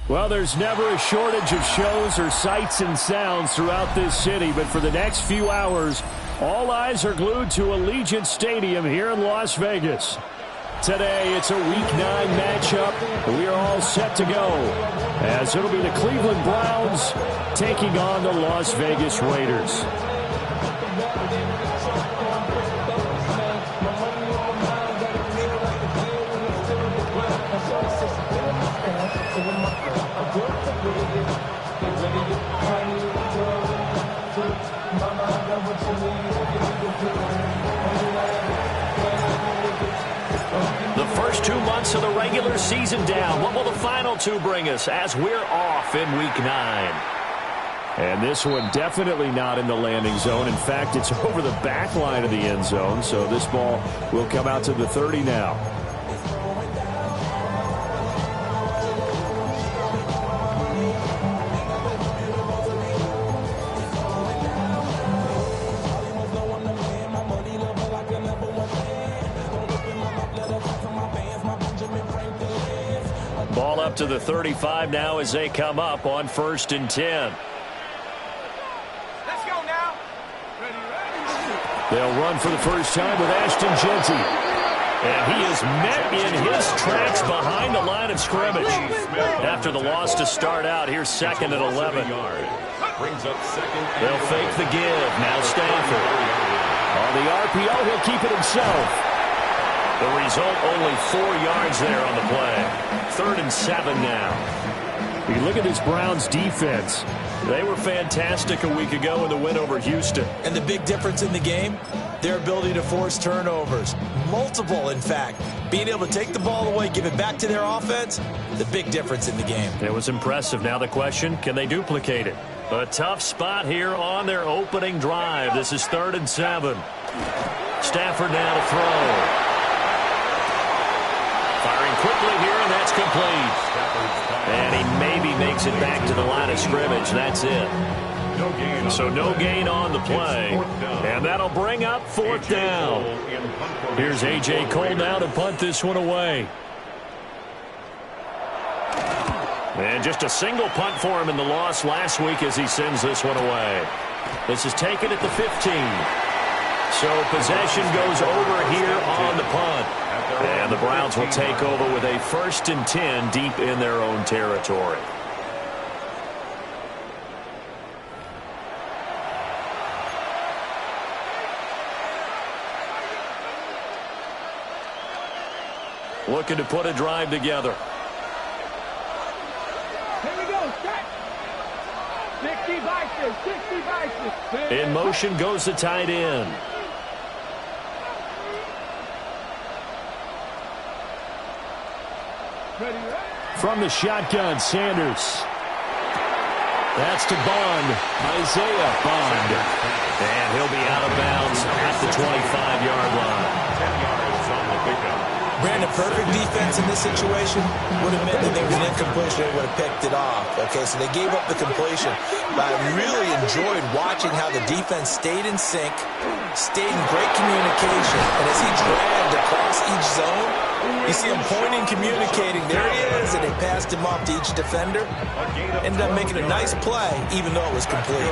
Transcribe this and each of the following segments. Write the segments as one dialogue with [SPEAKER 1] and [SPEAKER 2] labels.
[SPEAKER 1] Well, there's never a shortage of shows or sights and sounds throughout this city, but for the next few hours, all eyes are glued to Allegiant Stadium here in Las Vegas. Today, it's a Week 9 matchup. We are all set to go, as it'll be the Cleveland Browns taking on the Las Vegas Raiders. The first 2 months of the regular season down. What will the final two bring us as we're off in Week 9? And this one definitely not in the landing zone. In fact, it's over the back line of the end zone, so this ball will come out to the 30 now. Ball up to the 35 now as they come up on 1st and 10.
[SPEAKER 2] Let's go now.
[SPEAKER 1] They'll run for the first time with Ashton Jeanty. And he is met in his tracks behind the line of scrimmage. After the loss to start out, here's 2nd and 11. They'll fake the give. Now Stanford. On the RPO, he'll keep it himself. The result, only 4 yards there on the play. 3rd and 7 now. You look at this Browns defense. They were fantastic a week ago in the win over Houston.
[SPEAKER 3] And the big difference in the game, their ability to force turnovers. Multiple, in fact. Being able to take the ball away, give it back to their offense, the big difference in the game.
[SPEAKER 1] It was impressive. Now the question, can they duplicate it? A tough spot here on their opening drive. This is 3rd and 7. Stafford now to throw. Firing quickly here, and that's complete. And he maybe makes it back to the line of scrimmage. That's it. So no gain on the play. And that'll bring up 4th down. Here's A.J. Cole now to punt this one away. And just a single punt for him in the loss last week as he sends this one away. This is taken at the 15. So possession goes over here on the punt. And the Browns will take over with a 1st and 10 deep in their own territory. Looking to put a drive together.
[SPEAKER 2] Here we go. Set. 60 Vikings. 60 Vikings.
[SPEAKER 1] In motion goes the tight end. From the shotgun, Sanders. That's to Bond. Isaiah Bond. And he'll be out of bounds at the 25-yard line.
[SPEAKER 2] 10 yards on the pickup.
[SPEAKER 3] Brandon, perfect defense in this situation would have meant that there was an incompletion. They would have picked it off. Okay, so they gave up the completion. But I really enjoyed watching how the defense stayed in sync, stayed in great communication. And as he dragged across each zone, you see him pointing, communicating. There he is, and they passed him off to each defender. Ended up making a nice play, even though it was complete.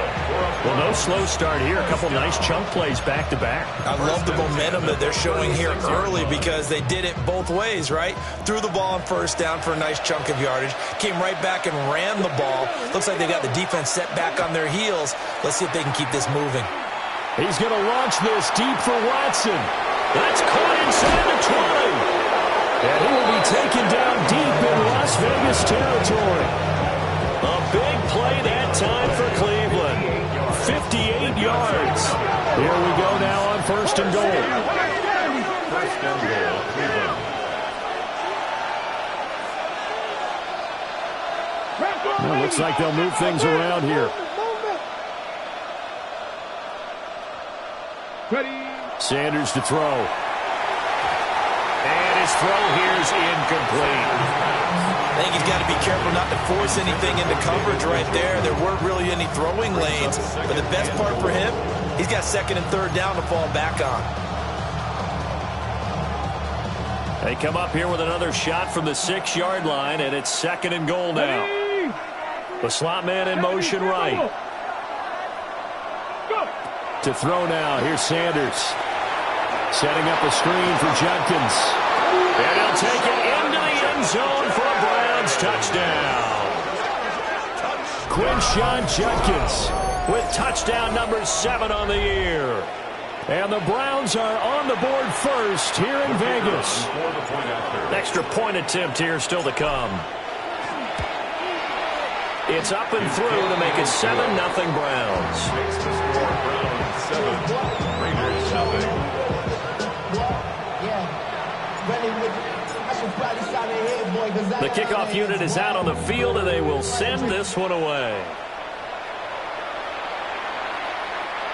[SPEAKER 1] Well, no slow start here. A couple nice chunk plays back-to-back.
[SPEAKER 3] I love the momentum that they're showing here early because they did it both ways, right? Threw the ball on 1st down for a nice chunk of yardage. Came right back and ran the ball. Looks like they got the defense set back on their heels. Let's see if they can keep this moving.
[SPEAKER 1] He's going to launch this deep for Watson. That's caught inside the 20. And he will be taken down deep in Las Vegas territory. A big play that time for Cleveland. 58 yards. Here we go now on 1st and goal.
[SPEAKER 2] 1st and goal, Cleveland.
[SPEAKER 1] Well, looks like they'll move things around here. Sanders to throw. And his throw here is incomplete.
[SPEAKER 3] I think he's got to be careful not to force anything into coverage right there. There weren't really any throwing lanes. But the best part for him, he's got 2nd and 3rd down to fall back on.
[SPEAKER 1] They come up here with another shot from the 6-yard line, and it's 2nd and goal now. The slot man in motion right. To throw now. Here's Sanders. Setting up a screen for Judkins. And he'll take it into the end zone for a Browns touchdown. Quinshon Judkins with touchdown number 7 on the year. And the Browns are on the board first here in Vegas. Extra point attempt here still to come. It's up and through to make it 7-0 Browns. The kickoff unit is out on the field, and they will send this one away.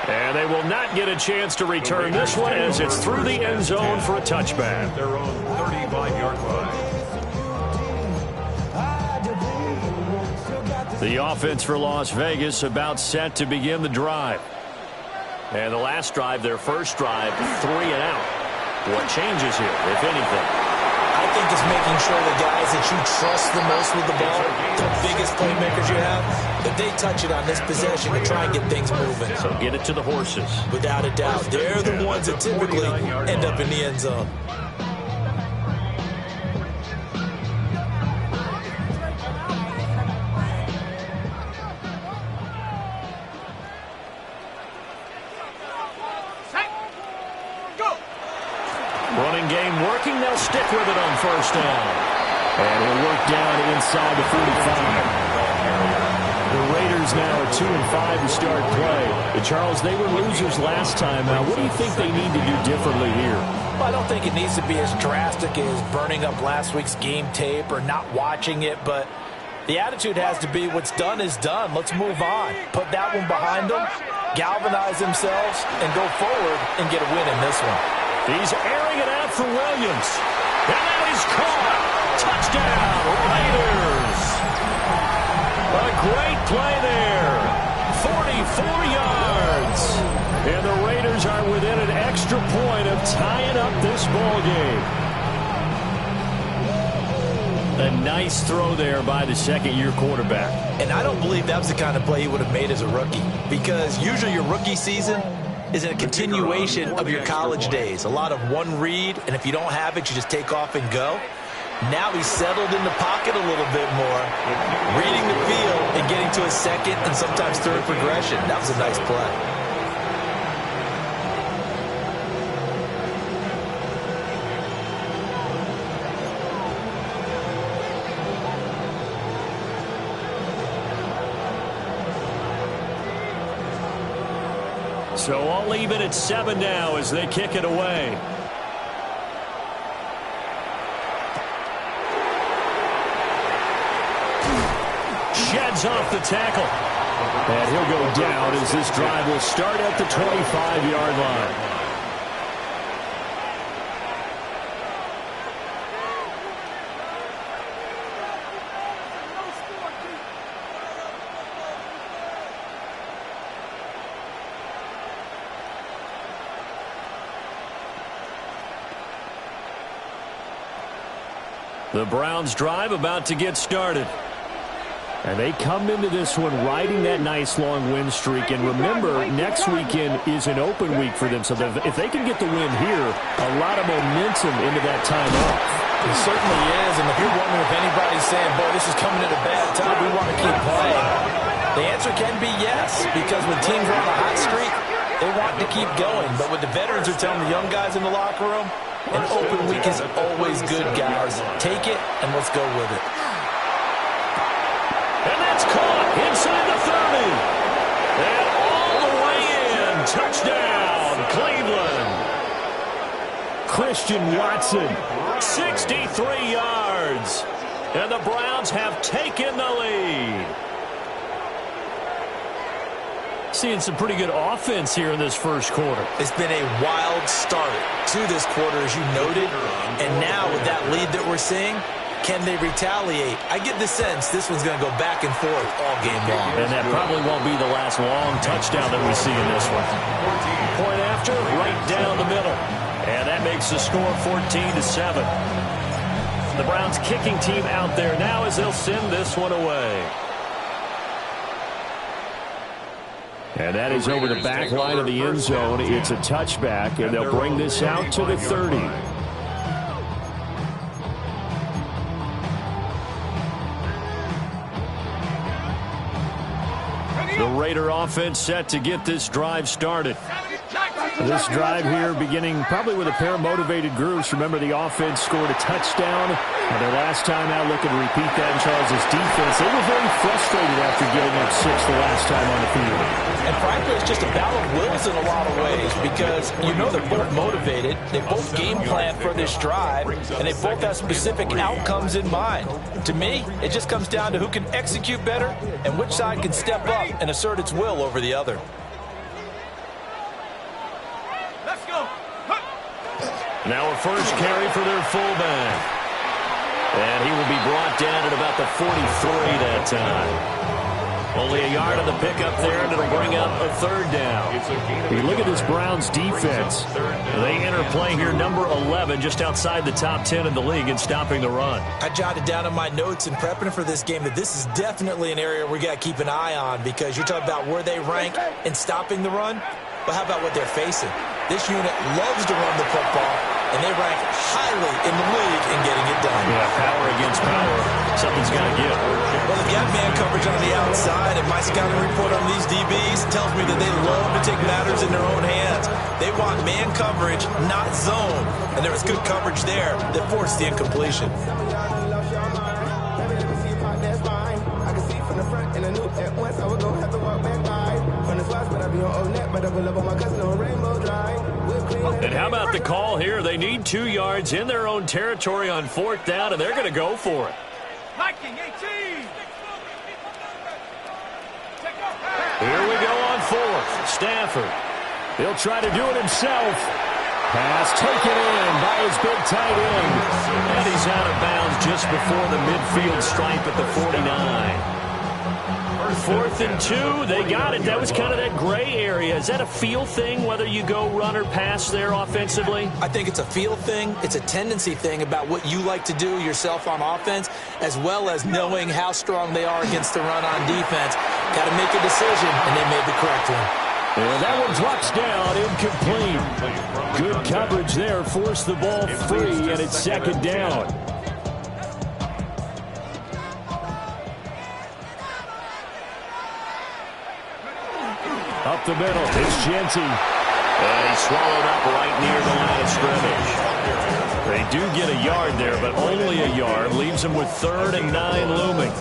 [SPEAKER 1] And they will not get a chance to return this one as it's through the end zone for a touchback.
[SPEAKER 4] Their own 35-yard line.
[SPEAKER 1] The offense for Las Vegas about set to begin the drive. And the last drive, their first drive, 3 and out. What changes here, if anything?
[SPEAKER 3] I think it's making sure the guys that you trust the most with the ball, the biggest playmakers you have, that they touch it on this possession to try and get things moving.
[SPEAKER 1] So get it to the horses.
[SPEAKER 3] Without a doubt. They're the ones that typically end up in the end zone.
[SPEAKER 1] Running game working. They'll stick with it on first down. And he'll work down inside the 45. The Raiders now are 2-5 to start play. And Charles, they were losers last time. What do you think they need to do differently here?
[SPEAKER 3] Well, I don't think it needs to be as drastic as burning up last week's game tape or not watching it, but the attitude has to be what's done is done. Let's move on. Put that one behind them, galvanize themselves, and go forward and get a win in this one.
[SPEAKER 1] He's airing it out for Williams. And that is caught. Touchdown, Raiders. A great play there. 44 yards. And the Raiders are within an extra point of tying up this ball game. A nice throw there by the second-year quarterback.
[SPEAKER 3] And I don't believe that was the kind of play he would have made as a rookie, because usually your rookie season is a continuation of your college days. A lot of one read, and if you don't have it, you just take off and go. Now he's settled in the pocket a little bit more, reading the field and getting to a second and sometimes third progression. That was a nice play.
[SPEAKER 1] So all even at 7 now as they kick it away. Sheds off the tackle. And he'll go down as this drive will start at the 25-yard line. The Browns drive about to get started. And they come into this one riding that nice long win streak. And remember, next weekend is an open week for them. So if they can get the win here, a lot of momentum into that time off.
[SPEAKER 3] It certainly is. And if you're wondering if anybody's saying, boy, this is coming at a bad time, we want to keep playing, the answer can be yes. Because when teams are on a hot streak, they want to keep going. But what the veterans are telling the young guys in the locker room, an open week is always good, guys. Take it, and let's go with it.
[SPEAKER 1] And that's caught inside the 30. And all the way in. Touchdown, Cleveland. Christian Watson, 63 yards. And the Browns have taken the lead. Seeing some pretty good offense here in this first quarter.
[SPEAKER 3] It's been a wild start to this quarter, as you noted. And now with that lead that we're seeing, can they retaliate? I get the sense this one's going to go back and forth all game long.
[SPEAKER 1] And that probably won't be the last long touchdown that we see in this one. Point after, right down the middle. And that makes the score 14-7. The Browns kicking team out there now as they'll send this one away. And that is over the back line of the end zone. It's a touchback, and they'll bring this out to the 30. The Raider offense set to get this drive started. This drive here beginning probably with a pair of motivated groups. Remember, the offense scored a touchdown. And their last time out looking to repeat that in Charles' defense. They were very frustrated after giving up 6 the last time on the field.
[SPEAKER 3] And frankly, it's just a battle of wills in a lot of ways because you know they're both motivated. They both game plan for this drive, and they both have specific outcomes in mind. To me, it just comes down to who can execute better and which side can step up and assert its will over the other.
[SPEAKER 1] Now a first carry for their fullback. And he will be brought down at about the 43 that time. Only a yard on the pickup there, and it'll bring up a third down. You look at this Browns defense. They enter play here number 11, just outside the top 10 in the league in stopping the run.
[SPEAKER 3] I jotted down in my notes in prepping for this game that this is definitely an area we got to keep an eye on because you're talking about where they rank in stopping the run. But how about what they're facing? This unit loves to run the football, and they rank highly in the league in getting it done.
[SPEAKER 1] Yeah, power against power. Something's got to give.
[SPEAKER 3] Well, they've got man coverage on the outside, and my scouting report on these DBs tells me that they love to take matters in their own hands. They want man coverage, not zone. And there was good coverage there that forced the incompletion.
[SPEAKER 1] And how about the call here? They need 2 yards in their own territory on 4th down, and they're going to go for it. Here we go on 4th. Stafford. He'll try to do it himself. Pass taken in by his big tight end. And he's out of bounds just before the midfield stripe at the 49. 4th and 2, they got it. That was kind of that gray area. Is that a feel thing, whether you go run or pass there offensively?
[SPEAKER 3] I think it's a feel thing. It's a tendency thing about what you like to do yourself on offense, as well as knowing how strong they are against the run on defense. Got to make a decision, and they made the correct one.
[SPEAKER 1] And that one drops down, incomplete. Good coverage there, forced the ball free, and it's 2nd down. Up the middle, it's Genty. And he's swallowed up right near the line of scrimmage. They do get a yard there, but only a yard. Leaves them with 3rd and 9 looming.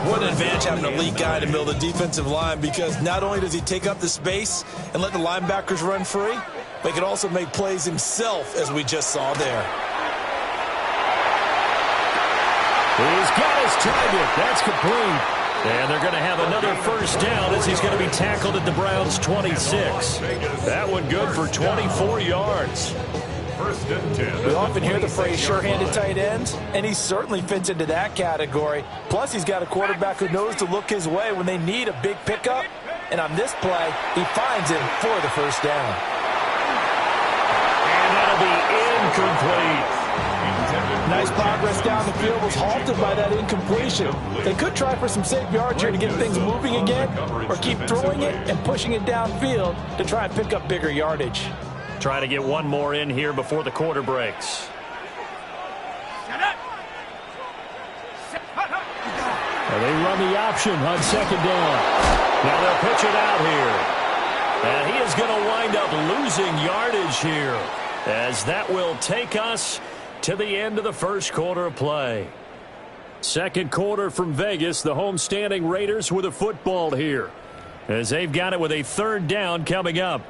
[SPEAKER 3] What an advantage having an elite guy to build a defensive line because not only does he take up the space and let the linebackers run free, but he can also make plays himself, as we just saw there.
[SPEAKER 1] He's got his target. That's complete. And they're going to have another first down as he's going to be tackled at the Browns' 26. That one good for 24 yards.
[SPEAKER 3] We often hear the phrase sure-handed tight ends, and he certainly fits into that category. Plus, he's got a quarterback who knows to look his way when they need a big pickup. And on this play, he finds him for the first down.
[SPEAKER 1] And that'll be incomplete.
[SPEAKER 3] Nice progress down the field was halted by that incompletion. They could try for some safe yards here to get things moving again, or keep throwing it and pushing it downfield to try and pick up bigger yardage.
[SPEAKER 1] Try to get one more in here before the quarter breaks. And they run the option on 2nd down. Now they'll pitch it out here. And he is going to wind up losing yardage here, as that will take us to the end of the first quarter of play. 2nd quarter from Vegas. The homestanding Raiders with a football here, as they've got it with a 3rd down coming up.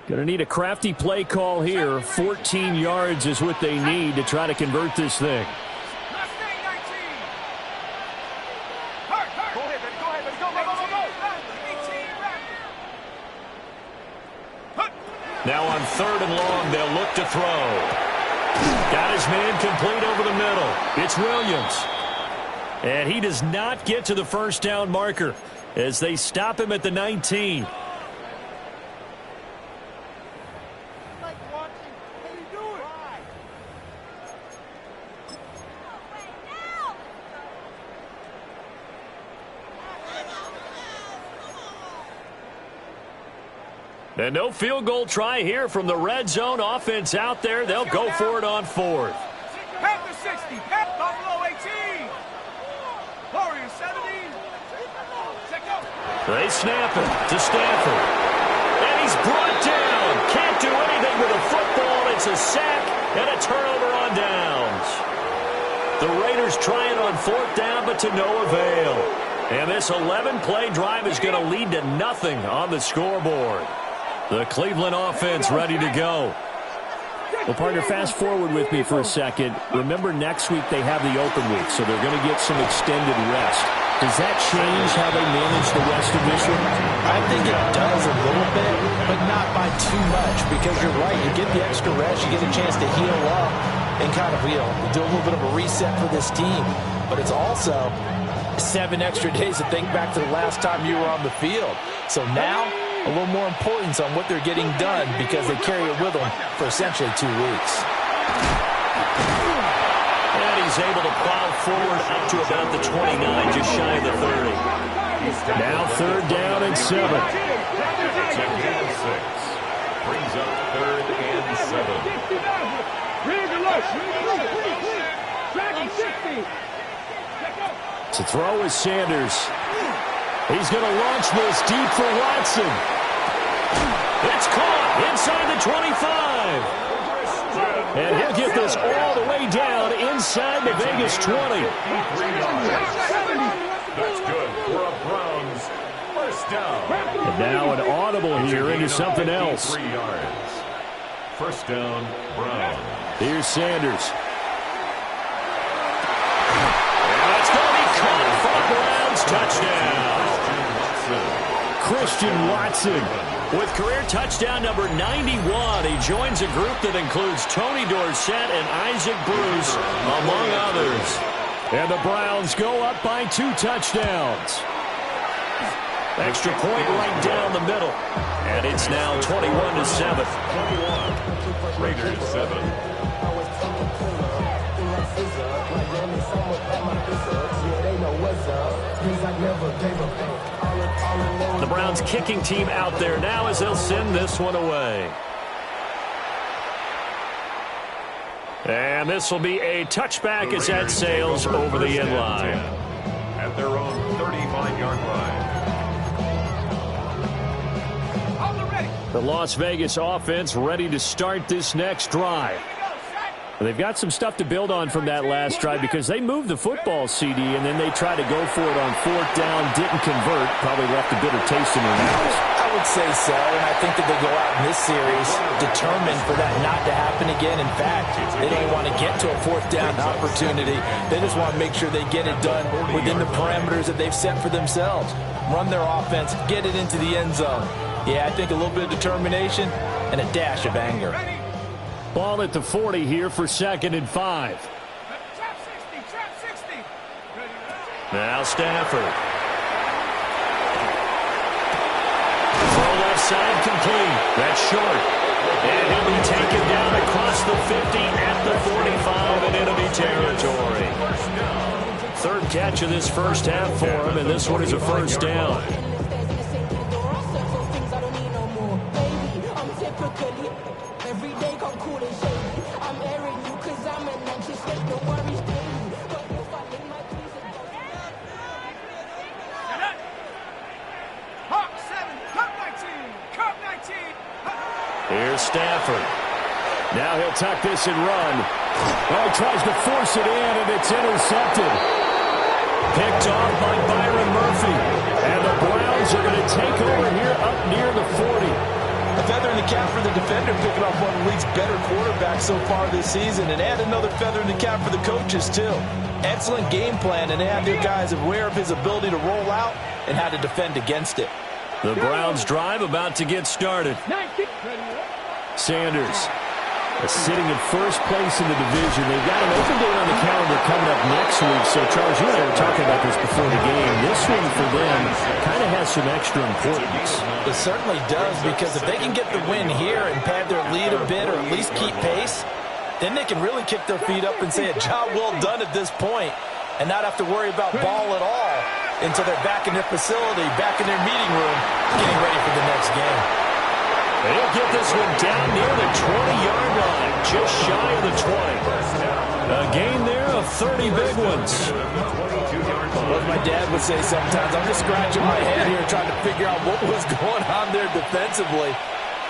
[SPEAKER 1] Going to need a crafty play call here. 14 yards is what they need to try to convert this thing. Now on 3rd and long, they'll look to throw. Got his man complete over the middle. It's Williams. And he does not get to the first down marker. as they stop him at the 19. And no field goal try here from the red zone offense out there. They'll go for it on 4th.
[SPEAKER 2] Panther 60, Buffalo 18. Warriors 17.
[SPEAKER 1] They snap it to Stanford. And he's brought down. Can't do anything with a football. It's a sack and a turnover on downs. The Raiders try it on 4th down, but to no avail. And this 11-play drive is going to lead to nothing on the scoreboard. The Cleveland offense ready to go.
[SPEAKER 5] Well, partner, fast forward with me for a second. Remember, next week they have the open week, so they're going to get some extended rest. Does that change how they manage the rest of this one?
[SPEAKER 3] I think it does a little bit, but not by too much, because you're right. You get the extra rest. You get a chance to heal up and kind of, do a little bit of a reset for this team. But it's also 7 extra days to think back to the last time you were on the field. So now, a little more importance on what they're getting done because they carry it with them for essentially 2 weeks.
[SPEAKER 1] And he's able to plow forward up to about the 29, just shy of the 30.
[SPEAKER 5] Now 3rd down and 7.
[SPEAKER 4] Brings up 3rd and 7.
[SPEAKER 1] To throw is Sanders. He's going to launch this deep for Watson. It's caught inside the 25. And he'll get this all the way down inside the Vegas 20.
[SPEAKER 4] That's good for a Browns first down.
[SPEAKER 1] And now an audible here into something else.
[SPEAKER 4] 3 yards. First down, Browns.
[SPEAKER 1] Here's Sanders. And it's going to be caught for a Browns touchdown. Christian Watson with career touchdown number 91. He joins a group that includes Tony Dorsett and Isaac Bruce, among others. And the Browns go up by 2 touchdowns. Extra point right down the middle. And it's now 21-7.
[SPEAKER 4] 21. Raiders 7.
[SPEAKER 1] The Browns kicking team out there now as they'll send this one away. And this will be a touchback as that sails over the end line.
[SPEAKER 4] At their own 35-yard line.
[SPEAKER 1] The Las Vegas offense ready to start this next drive. They've got some stuff to build on from that last drive because they moved the football, CD, and then they tried to go for it on 4th down, didn't convert, probably left a bitter taste in their mouths.
[SPEAKER 3] I would say so, and I think that they go out in this series determined for that not to happen again. In fact, they don't even want to get to a 4th down opportunity. They just want to make sure they get it done within the parameters that they've set for themselves. Run their offense, get it into the end zone. Yeah, I think a little bit of determination and a dash of anger.
[SPEAKER 1] Ball at the 40 here for 2nd and 5. Now Stafford. Throw left side complete. That's short. And he'll be taken down across the 50 at the 45 in enemy territory. 3rd catch of this first half for him, and this one is a first down. Here's Stafford. Now he'll tuck this and run. Oh, he tries to force it in, and it's intercepted. Picked off by Byron Murphy. And the Browns are going to take over here up near the 40.
[SPEAKER 3] A feather in the cap for the defender, picking off one of the league's better quarterbacks so far this season, and add another feather in the cap for the coaches, too. Excellent game plan, and they have their guys aware of his ability to roll out and how to defend against it.
[SPEAKER 1] The Browns drive about to get started. Sanders Sitting in first place in the division. They've got an open day on the calendar coming up next week. So, Charles, you and I were talking about this before the game. This one for them kind of has some extra importance.
[SPEAKER 3] It certainly does, because if they can get the win here and pad their lead a bit or at least keep pace, then they can really kick their feet up and say a job well done at this point and not have to worry about ball at all until they're back in their facility, back in their meeting room, getting ready for the next game.
[SPEAKER 1] They'll get this one down near the 20-yard line, just shy of the 20. A gain there of 30 big ones.
[SPEAKER 3] What my dad would say sometimes, I'm just scratching my head here trying to figure out what was going on there defensively.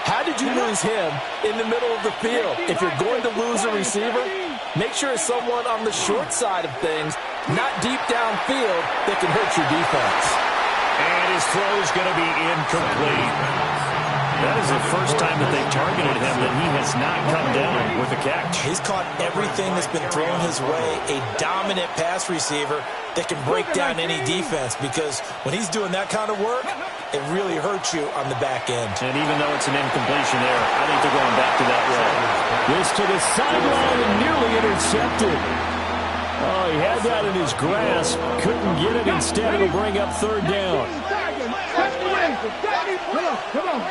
[SPEAKER 3] How did you lose him in the middle of the field? If you're going to lose a receiver, make sure it's someone on the short side of things, not deep downfield, that can hurt your defense.
[SPEAKER 1] And his throw is going to be incomplete. That is the first time that they've targeted him that he has not come down with a catch.
[SPEAKER 3] He's caught everything that's been thrown his way, a dominant pass receiver that can break down any defense, because when he's doing that kind of work, it really hurts you on the back end.
[SPEAKER 1] And even though it's an incompletion there, I think they're going back to that way. This to the sideline and nearly intercepted. Oh, he had that in his grasp. Couldn't get it. Instead, it'll bring up third down.
[SPEAKER 2] Come on.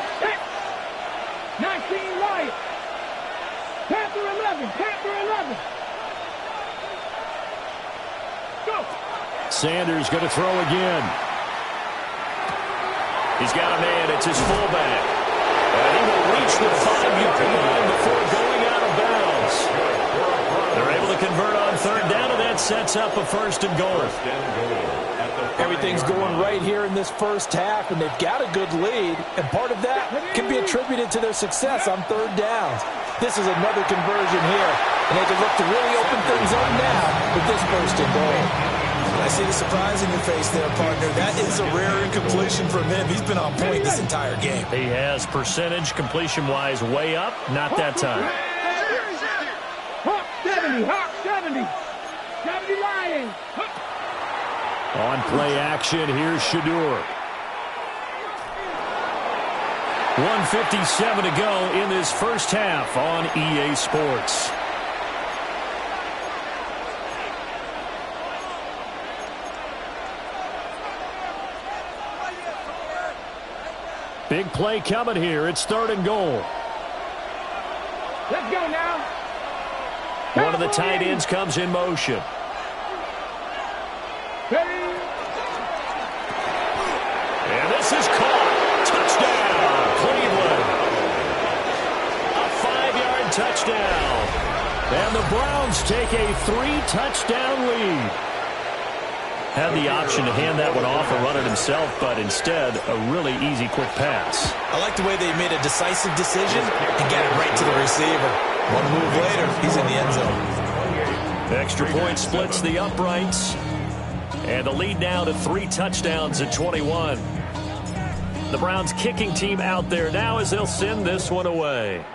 [SPEAKER 2] 19 Lions. Panther 11. Go.
[SPEAKER 1] Sanders going to throw again. He's got a man. It's his fullback. And he will reach the 5-yard line before going out of bounds. They're able to convert on third down, and that sets up a first and goal.
[SPEAKER 3] Everything's going right here in this first half, and they've got a good lead, and part of that can be attributed to their success on third downs. This is another conversion here, and they can look to really open things up now with this first and goal. I see the surprise in your face there, partner. That is a rare incompletion from him. He's been on point this entire game.
[SPEAKER 1] He has percentage completion-wise way up. Not that time.
[SPEAKER 2] Hawk 70. 70 Lions.
[SPEAKER 1] On play action, here's Shedeur. 1:57 to go in this first half on EA Sports. Big play coming here. It's third and goal.
[SPEAKER 2] Let's go now.
[SPEAKER 1] One of the tight ends comes in motion. And this is caught. Touchdown, Cleveland. A 5-yard touchdown. And the Browns take a 3-touchdown lead. Had the option to hand that one off or run it himself, but instead, a really easy, quick pass.
[SPEAKER 3] I like the way they made a decisive decision and get it right to the receiver. One move later, he's in the end zone.
[SPEAKER 1] Extra point splits the uprights. And the lead now to 3 touchdowns at 21. The Browns kicking team out there now as they'll send this one away.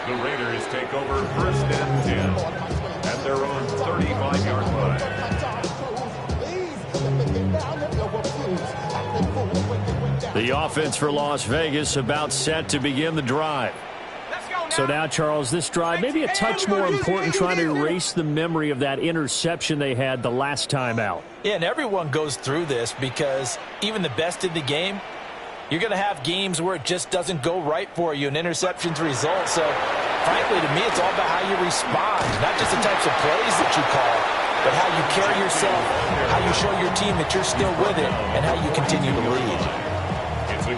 [SPEAKER 4] The Raiders take over first and 10 at their own 35-yard line.
[SPEAKER 1] The offense for Las Vegas about set to begin the drive. So now, Charles, this drive maybe a touch more important, trying to erase the memory of that interception they had the last time out.
[SPEAKER 3] Yeah, and everyone goes through this because even the best in the game, you're going to have games where it just doesn't go right for you and interceptions result. So, frankly, to me, it's all about how you respond, not just the types of plays that you call, but how you carry yourself, how you show your team that you're still with it, and how you continue to lead.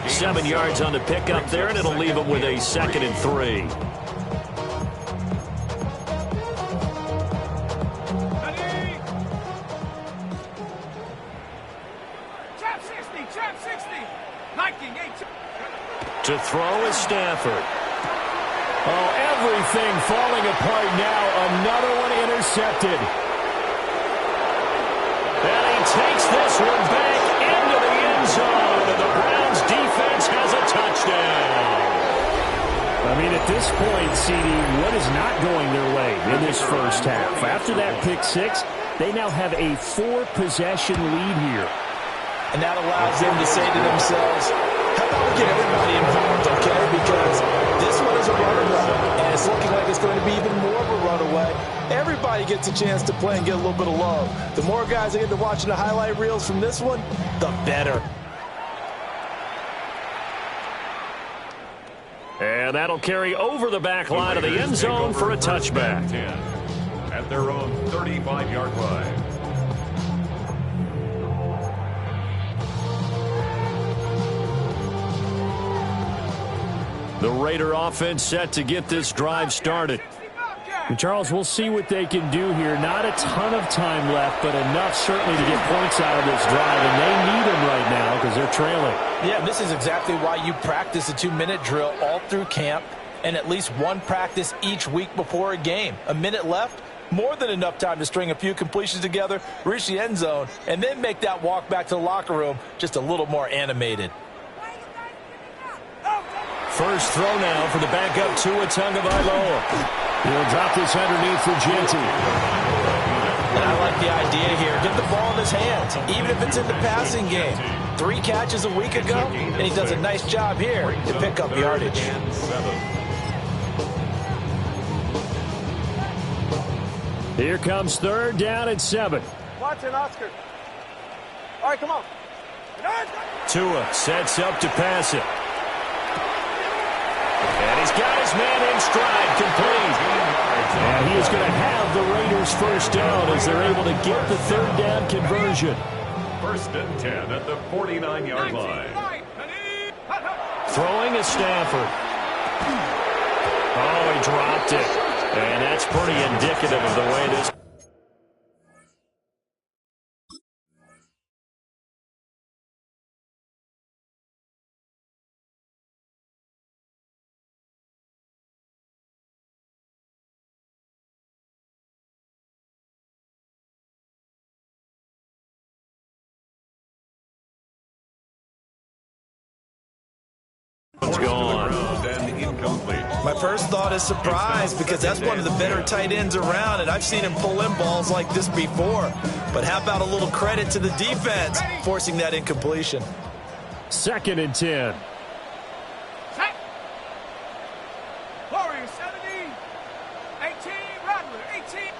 [SPEAKER 1] 7 yards on the pickup there, and it'll leave them with a 2nd and 3. To throw is Stafford. Oh, everything falling apart now. Another one intercepted. And he takes this one back into the end zone. And the Browns defense has a touchdown. I mean, at this point, CD, what is not going their way in this first half? After that pick six, they now have a 4-possession lead here.
[SPEAKER 3] And that allows them to say to themselves, how probably get everybody involved, okay? Because this one is a runaway, and it's looking like it's going to be even more of a runaway. Everybody gets a chance to play and get a little bit of love. The more guys that get to watching the highlight reels from this one, the better.
[SPEAKER 1] And that'll carry over the back line of the end zone for a touchback.
[SPEAKER 4] 10 at their own 35-yard line.
[SPEAKER 1] The Raider offense set to get this drive started. And Charles, we'll see what they can do here. Not a ton of time left, but enough certainly to get points out of this drive. And they need them right now because they're trailing.
[SPEAKER 3] Yeah, this is exactly why you practice a 2-minute drill all through camp and at least one practice each week before a game. A minute left, more than enough time to string a few completions together, reach the end zone, and then make that walk back to the locker room just a little more animated.
[SPEAKER 1] First throw now for the backup Tua Tagovailoa. He'll drop this underneath for Genty.
[SPEAKER 3] And I like the idea here. Get the ball in his hands, even if it's in the passing game. 3 catches a week ago, and he does a nice job here to pick up yardage.
[SPEAKER 1] Here comes 3rd down and 7.
[SPEAKER 2] Watch it, Oscar. All right, come on.
[SPEAKER 1] Tua sets up to pass it. And he's got his man in stride, complete. And he is going to have the Raiders first down as they're able to get the 3rd down conversion.
[SPEAKER 4] 1st and 10 at the 49-yard line.
[SPEAKER 1] Throwing is Stafford. Oh, he dropped it. And that's pretty indicative of the way this. It's gone.
[SPEAKER 3] My first thought is surprise because that's one of the better tight ends around, and I've seen him pull in balls like this before. But how about a little credit to the defense forcing that incompletion?
[SPEAKER 1] 2nd and 10.
[SPEAKER 2] Set. Warriors 70. 18. Rattler 18.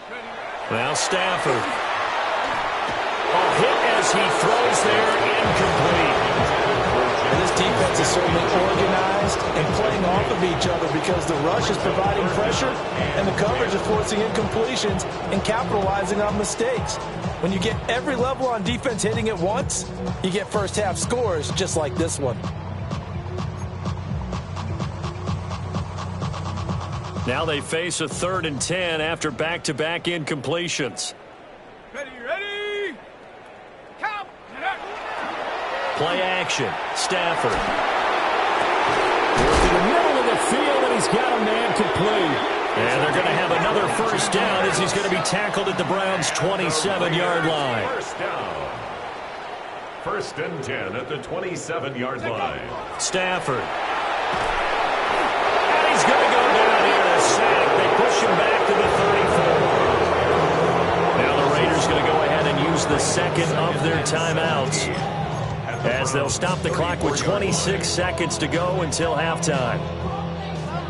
[SPEAKER 1] Now Stafford. A hit as he throws there, incomplete.
[SPEAKER 3] And this defense is certainly organized and playing off of each other because the rush is providing pressure and the coverage is forcing incompletions and capitalizing on mistakes. When you get every level on defense hitting at once, you get first half scores just like this one.
[SPEAKER 1] Now they face a 3rd and 10 after back-to-back incompletions.
[SPEAKER 2] Ready. Count.
[SPEAKER 1] Play action. Stafford. Working the middle of the field, and he's got a man complete. And they're going to have another first down as he's going to be tackled at the Browns' 27-yard line.
[SPEAKER 4] First down. 1st and 10 at the 27-yard line.
[SPEAKER 1] Stafford. And he's going to go down here. A sack. They push him back to the 34. Now the Raiders going to go ahead and use the 2nd of their timeouts, as they'll stop the clock with 26 seconds to go until halftime.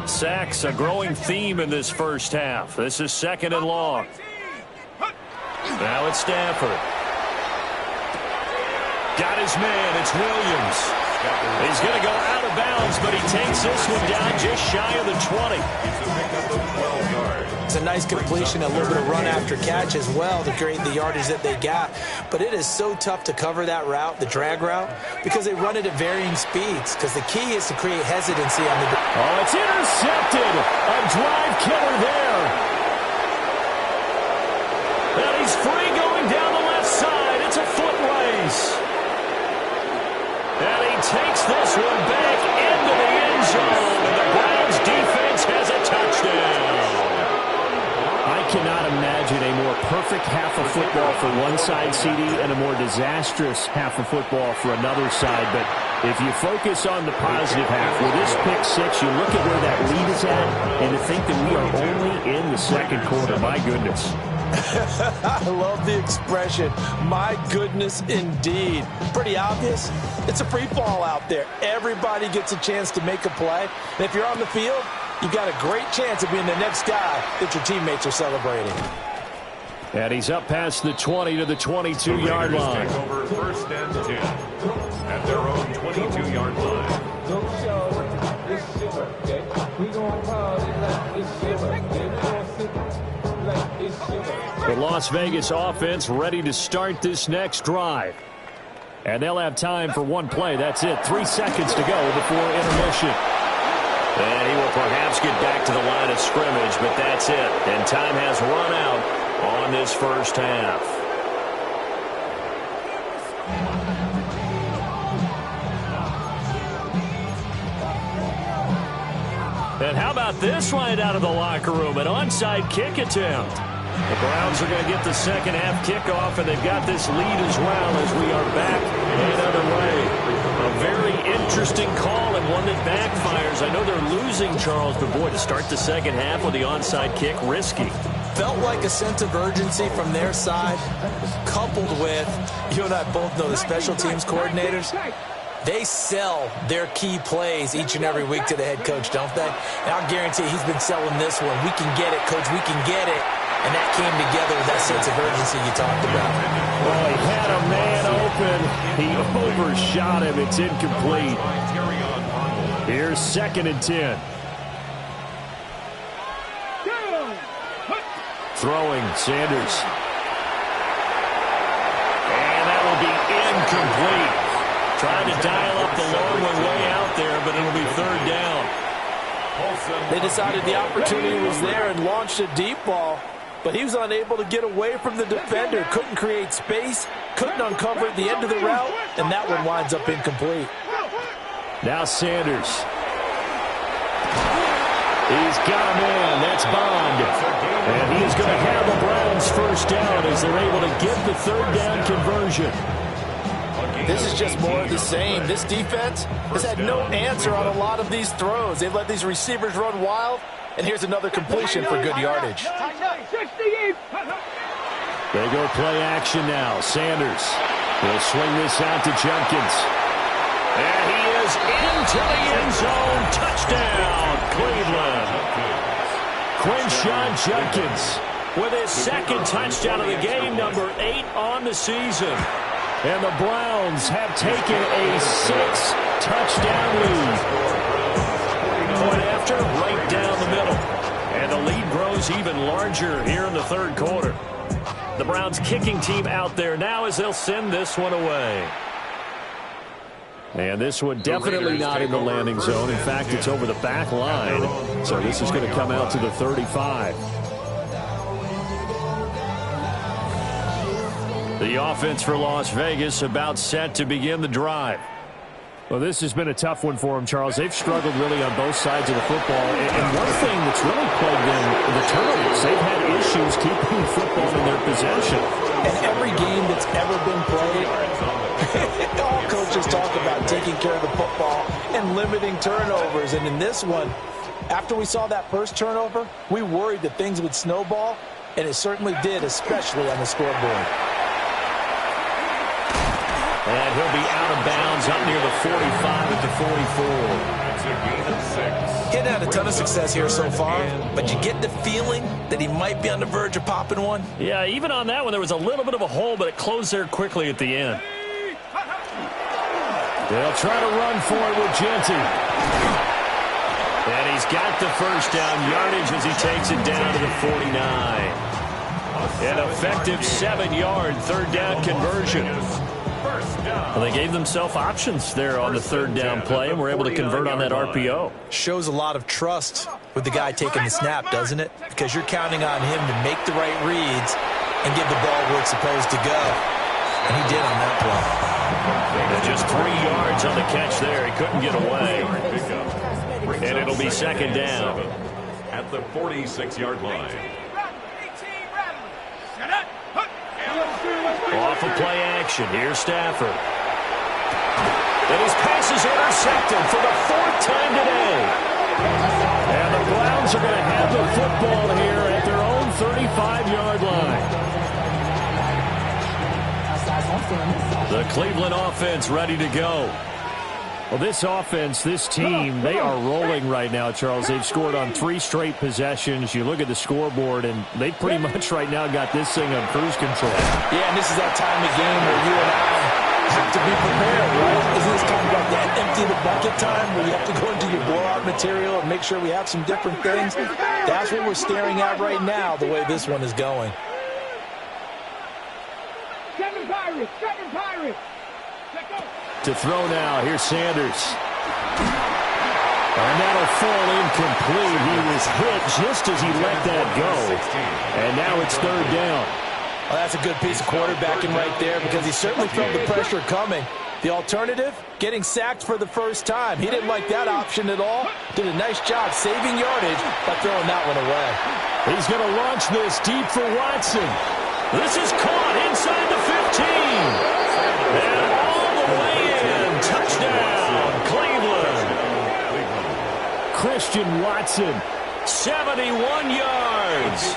[SPEAKER 1] Sacks, a growing theme in this first half. This is 2nd and long. Now it's Stafford. Got his man. It's Williams. He's going to go out of bounds, but he takes this one down just shy of the 20.
[SPEAKER 3] It's a nice completion, a little bit of run after catch as well to create the yardage that they got. But it is so tough to cover that route, the drag route, because they run it at varying speeds. Because the key is to create hesitancy on the.
[SPEAKER 1] Oh, it's intercepted. A drive killer there. And he's free going down the left side. It's a foot race. And he takes this one back into the end zone. And the Browns defense has a touchdown. I cannot imagine a more perfect half of football for one side, CD, and a more disastrous half of football for another side. But if you focus on the positive half, with this pick six, you look at where that lead is at, and to think that we are only in the 2nd quarter. My goodness.
[SPEAKER 3] I love the expression. My goodness, indeed. Pretty obvious. It's a free fall out there. Everybody gets a chance to make a play. And if you're on the field, you've got a great chance of being the next guy that your teammates are celebrating.
[SPEAKER 1] And he's up past the 20 to the 22-yard line.
[SPEAKER 4] Take over first and 10 at their own 22-yard line.
[SPEAKER 1] The Las Vegas offense ready to start this next drive. And they'll have time for one play. That's it. 3 seconds to go before intermission. And he will perhaps get back to the line of scrimmage, but that's it. And time has run out on this first half. And how about this right out of the locker room? An onside kick attempt. The Browns are going to get the second half kickoff, and they've got this lead as well as we are back and underway. A very interesting call and one that backfires. I know they're losing, Charles, but boy, to start the second half with the onside kick, risky.
[SPEAKER 3] Felt like a sense of urgency from their side, coupled with, you and I both know the special teams coordinators, they sell their key plays each and every week to the head coach, don't they? And I'll guarantee he's been selling this one. We can get it, coach, we can get it. And that came together with that sense of urgency you talked about.
[SPEAKER 1] Well, he had a man open. He overshot him. It's incomplete. Here's 2nd and 10. Throwing, Sanders. And that will be incomplete. Trying to dial up the long one way out there, but it'll be 3rd down.
[SPEAKER 3] They decided the opportunity was there and launched a deep ball, but he was unable to get away from the defender. Couldn't create space, couldn't uncover at the end of the route, and that one winds up incomplete.
[SPEAKER 1] Now Sanders. He's got a man. That's Bond. And he is going to have the Browns first down as they're able to get the 3rd down conversion.
[SPEAKER 3] This is just more of the same. This defense has had no answer on a lot of these throws. They've let these receivers run wild, and here's another completion for good yardage.
[SPEAKER 1] They go play action now. Sanders will swing this out to Judkins. And he is into the end zone. Touchdown, Cleveland. Quinshon Judkins with his 2nd touchdown of the game, number 8 on the season. And the Browns have taken a 6-touchdown lead. Point after, right down the middle. And the lead grows even larger here in the 3rd quarter. The Browns kicking team out there now as they'll send this one away. And this one definitely not in the landing zone. In fact, it's over the back line. So this is going to come out to the 35. The offense for Las Vegas about set to begin the drive. Well, this has been a tough one for them, Charles. They've struggled really on both sides of the football. And one thing that's really plagued them, the turnovers. They've had issues keeping the football in their possession.
[SPEAKER 3] And every game that's ever been played, all coaches talk about taking care of the football and limiting turnovers. And in this one, after we saw that first turnover, we worried that things would snowball, and it certainly did, especially on the scoreboard.
[SPEAKER 1] And he'll be out of bounds up near the 45 at the 44.
[SPEAKER 3] He hadn't had a ton of success here so far, but you get the feeling that he might be on the verge of popping one.
[SPEAKER 1] Yeah, even on that one, there was a little bit of a hole, but it closed there quickly at the end. They'll try to run for it with Genty. And he's got the first down yardage as he takes it down to the 49. An effective 7-yard 3rd down conversion. Well, they gave themselves options there on the 3rd down play and were able to convert on that RPO.
[SPEAKER 3] Shows a lot of trust with the guy taking the snap, doesn't it? Because you're counting on him to make the right reads and give the ball where it's supposed to go. And he did on that play.
[SPEAKER 1] And just 3 yards on the catch there. He couldn't get away. And it'll be 2nd down.
[SPEAKER 4] At the 46-yard line.
[SPEAKER 1] Off of play action. Here's Stafford. And his pass is intercepted for the 4th time today. And the Browns Browns are going to have the football here at their own 35-yard line. The Cleveland offense ready to go. Well, this offense, this team, they are rolling right now, Charles. They've scored on 3 straight possessions. You look at the scoreboard, and they pretty much right now got this thing on cruise control.
[SPEAKER 3] Yeah, and this is that time of game where you and I have to be prepared, right? Isn't this kind of like that empty the bucket time where you have to go into your blowout material and make sure we have some different things? That's what we're staring at right now, the way this one is going.
[SPEAKER 2] 7 Pirates! 7 Pirates! Let's go!
[SPEAKER 1] To throw now, here's Sanders. And that'll fall incomplete. He was hit just as he let that go. And now it's 3rd down.
[SPEAKER 3] Well, that's a good piece of quarterbacking right there because he certainly felt the pressure coming. The alternative, getting sacked for the first time. He didn't like that option at all. Did a nice job saving yardage by throwing that one away.
[SPEAKER 1] He's going to launch this deep for Watson. This is caught inside the 15. And all the way in. Touchdown, Cleveland. Christian Watson, 71 yards.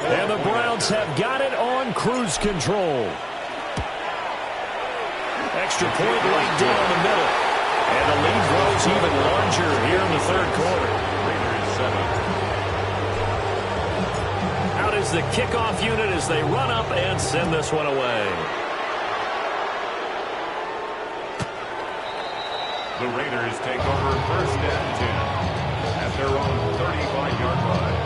[SPEAKER 1] And the Browns have got it on cruise control. Extra point right down the middle. And the lead grows even larger here in the 3rd quarter. Out is the kickoff unit as they run up and send this one away.
[SPEAKER 4] The Raiders take over 1st and 10 at their own 35-yard line.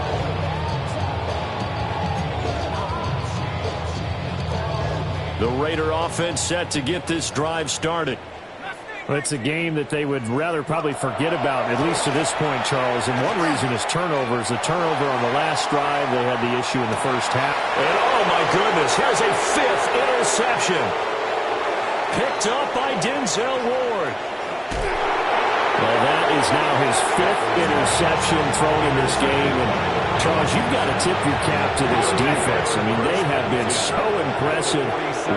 [SPEAKER 1] The Raider offense set to get this drive started. Well, it's a game that they would rather probably forget about, at least to this point, Charles. And one reason is turnovers. The turnover on the last drive, they had the issue in the first half. And oh, my goodness, here's a 5th interception. Picked up by Denzel Ward. Well, that is now his 5th interception thrown in this game. And, Charles, you've got to tip your cap to this defense. I mean, they have been so impressive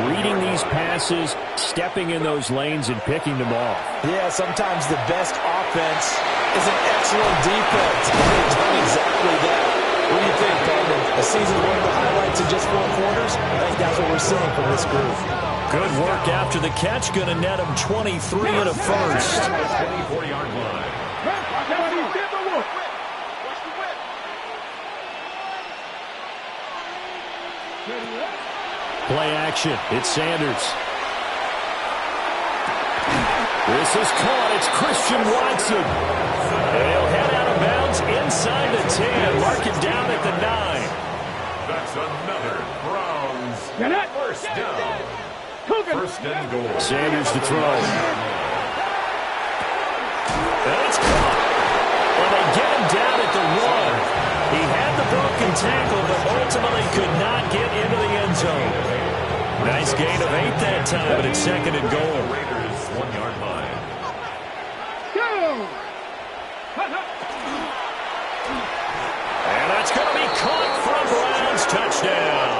[SPEAKER 1] reading these passes, stepping in those lanes, and picking them off.
[SPEAKER 3] Yeah, sometimes the best offense is an excellent defense. They've done exactly that. What do you think, partner? A season's worth of highlights in just 4 quarters? I think that's what we're seeing from this group.
[SPEAKER 1] Good work after the catch. Going to net him 23 and a first.
[SPEAKER 4] 24-yard line.
[SPEAKER 1] Play action. It's Sanders. This is caught. It's Christian Watson. He'll head out of bounds inside the 10. Mark it down at the 9.
[SPEAKER 4] That's another Browns first down. 1st and goal.
[SPEAKER 1] Sanders to throw. And it's caught. Well, they get him down at the 1. He had the broken tackle, but ultimately could not get into the end zone. Nice gain of 8 that time, but it's 2nd and goal.
[SPEAKER 4] Raiders 1-yard line.
[SPEAKER 1] And that's going to be caught for a Browns touchdown.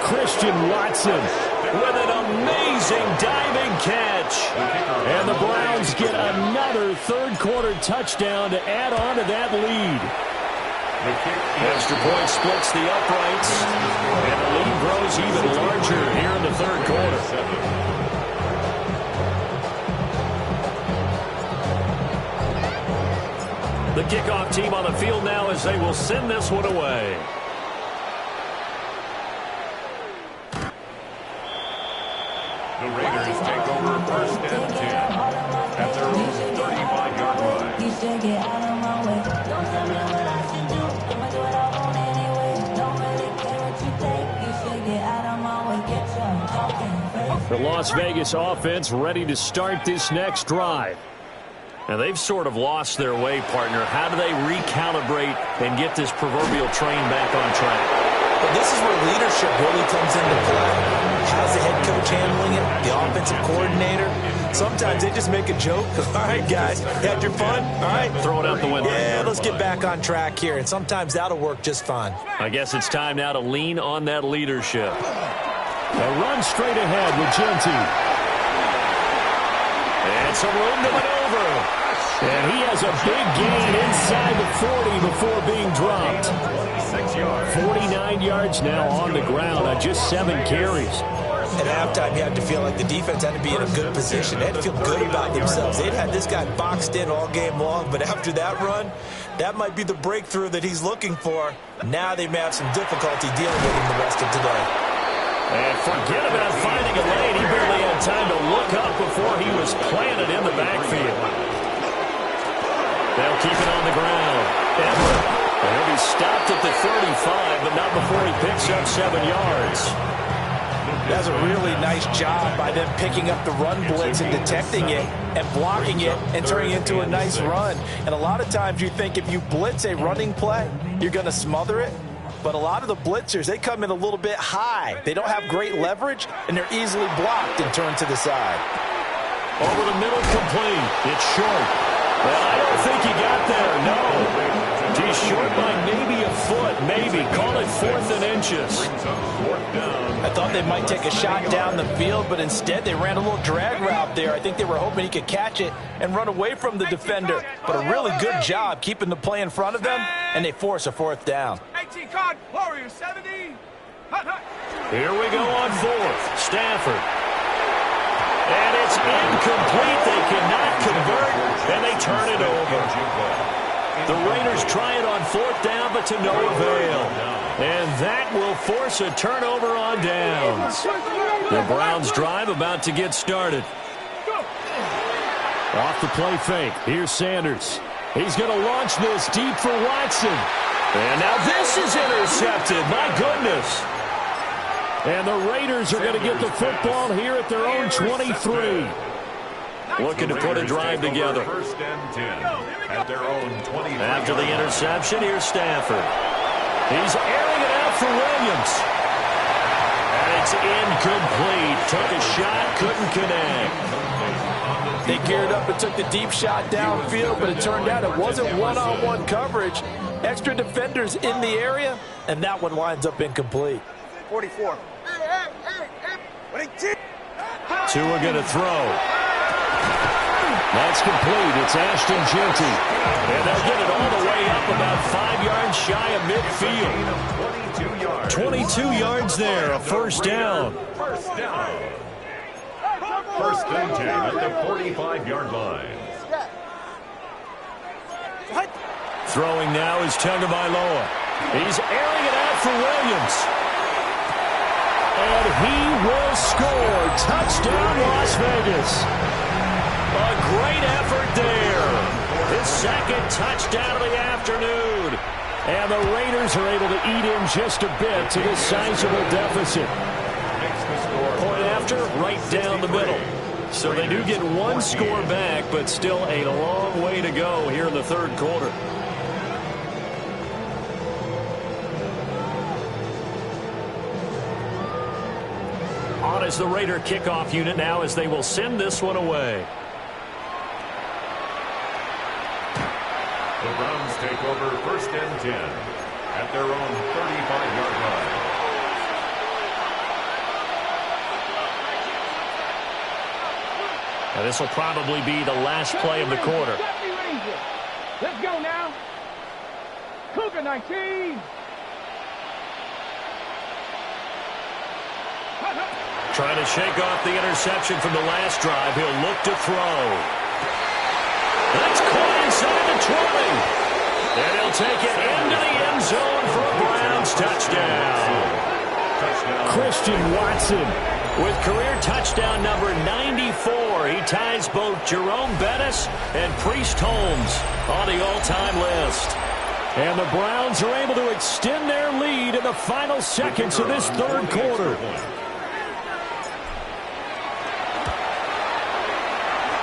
[SPEAKER 1] Christian Watson with an amazing diving catch. And the Browns get another 3rd quarter touchdown to add on to that lead. Extra point splits the uprights. And the lead grows even larger here in the 3rd quarter. The kickoff team on the field now as they will send this one away.
[SPEAKER 4] The Raiders take over 1st and 10 at their own 35-yard line.
[SPEAKER 1] The Las Vegas offense ready to start this next drive. Now, they've sort of lost their way, partner. How do they recalibrate and get this proverbial train back on track?
[SPEAKER 3] But this is where leadership really comes into play. How's the head coach handling it? The offensive coordinator? Sometimes they just make a joke. All right, guys, you had your fun? All right.
[SPEAKER 1] Throw it out the window.
[SPEAKER 3] Yeah, let's get back on track here. And sometimes that'll work just fine.
[SPEAKER 1] I guess it's time now to lean on that leadership. A run straight ahead with Genty. And some room to maneuver. And he has a big gain inside the 40 before being dropped. 49 yards now on the ground on just 7 carries.
[SPEAKER 3] At halftime, you had to feel like the defense had to be in a good position. They had to feel good about themselves. They'd had this guy boxed in all game long, but after that run, that might be the breakthrough that he's looking for. Now they may have some difficulty dealing with him the rest of today.
[SPEAKER 1] And forget about finding a lane. He barely had time to look up before he was planted in the backfield. They'll keep it on the ground. Everett. He'll be stopped at the 35, but not before he picks up 7 yards.
[SPEAKER 3] That's a really nice job by them picking up the run blitz and detecting it and blocking it and turning it into a nice run. And a lot of times you think if you blitz a running play, you're going to smother it. But a lot of the blitzers, they come in a little bit high. They don't have great leverage, and they're easily blocked and turned to the side.
[SPEAKER 1] Over the middle, complete. It's short. Well, I don't think he got there, no. He's short by maybe a foot, maybe. Call it 4th and inches.
[SPEAKER 3] I thought they might take a shot down the field, but instead they ran a little drag route there. I think they were hoping he could catch it and run away from the defender. But a really good job keeping the play in front of them, and they force a 4th down.
[SPEAKER 2] 18 card, Warrior 70.
[SPEAKER 1] Here we go on 4th. Stafford. And it's incomplete. They cannot convert, and they turn it over. The Raiders try it on 4th down, but to no avail. And that will force a turnover on downs. The Browns drive about to get started. Off the play fake. Here's Sanders. He's going to launch this deep for Watson. And now this is intercepted. My goodness. And the Raiders are going to get the football here at their own 23. Looking to put a drive together.
[SPEAKER 4] First and 10 at their own 20.
[SPEAKER 1] After the interception, here's Stafford. He's airing it out for Williams. And it's incomplete. Took a shot, couldn't connect.
[SPEAKER 3] They geared up and took the deep shot downfield, but it turned out it wasn't one-on-one coverage. Extra defenders in the area, and that one winds up incomplete.
[SPEAKER 2] 44.
[SPEAKER 1] Tua going to throw. That's complete. It's Ashton Jeanty. And they'll get it all the way up about 5 yards shy of midfield. 22 yards there, a first down.
[SPEAKER 4] First and 10 at the 45-yard line.
[SPEAKER 1] Throwing now is Tagovailoa. He's airing it out for Williams. And he will score. Touchdown, Las Vegas. A great effort there. His second touchdown of the afternoon. And the Raiders are able to eat in just a bit to this sizable deficit. Point after, right down the middle. So they do get one score back, but still a long way to go here in the third quarter. On is the Raider kickoff unit now as they will send this one away.
[SPEAKER 4] The Browns take over first and 10 at their own 35-yard line.
[SPEAKER 1] Now this will probably be the last play of the quarter.
[SPEAKER 2] Let's go now. Cougar 19.
[SPEAKER 1] Trying to shake off the interception from the last drive. He'll look to throw. That's caught inside the 20. And he'll take it into the end zone for a Browns touchdown. Christian Watson with career touchdown number 94. He ties both Jerome Bettis and Priest Holmes on the all-time list. And the Browns are able to extend their lead in the final seconds of this third quarter.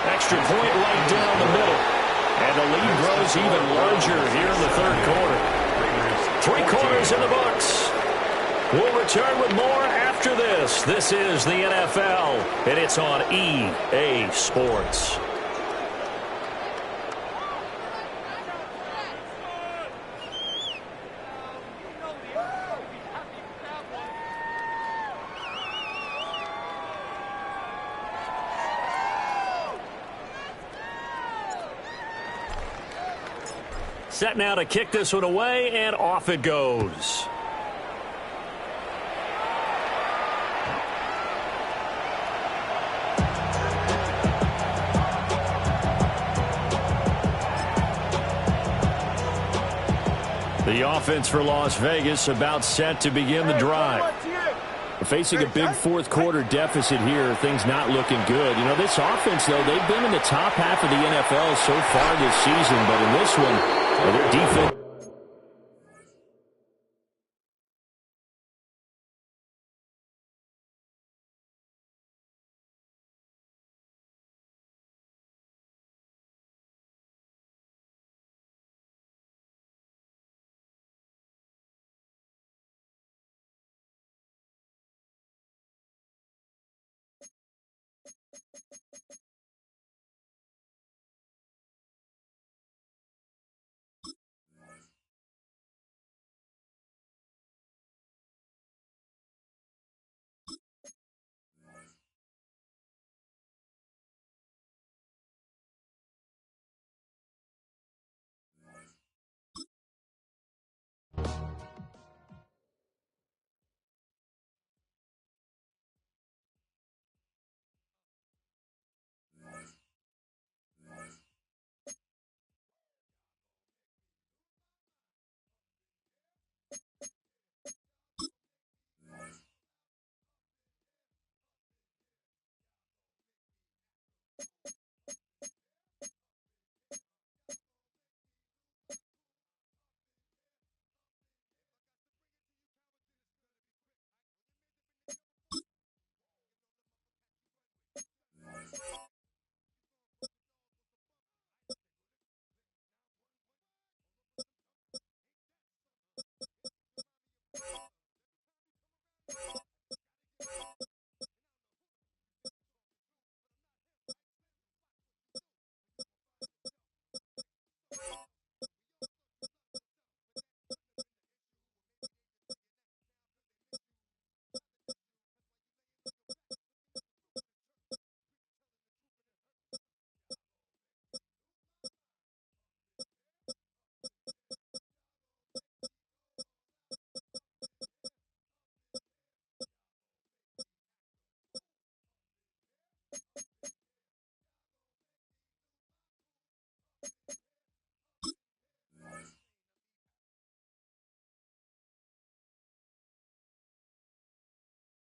[SPEAKER 1] Extra point right down the middle. And the lead grows even larger here in the third quarter. 3 quarters in the books. We'll return with more after this. This is the NFL, and it's on EA Sports. Set now to kick this one away, and off it goes. The offense for Las Vegas about set to begin the drive. Facing a big fourth quarter deficit here, things not looking good. You know, this offense, though, they've been in the top half of the NFL so far this season, but in this one, their defense.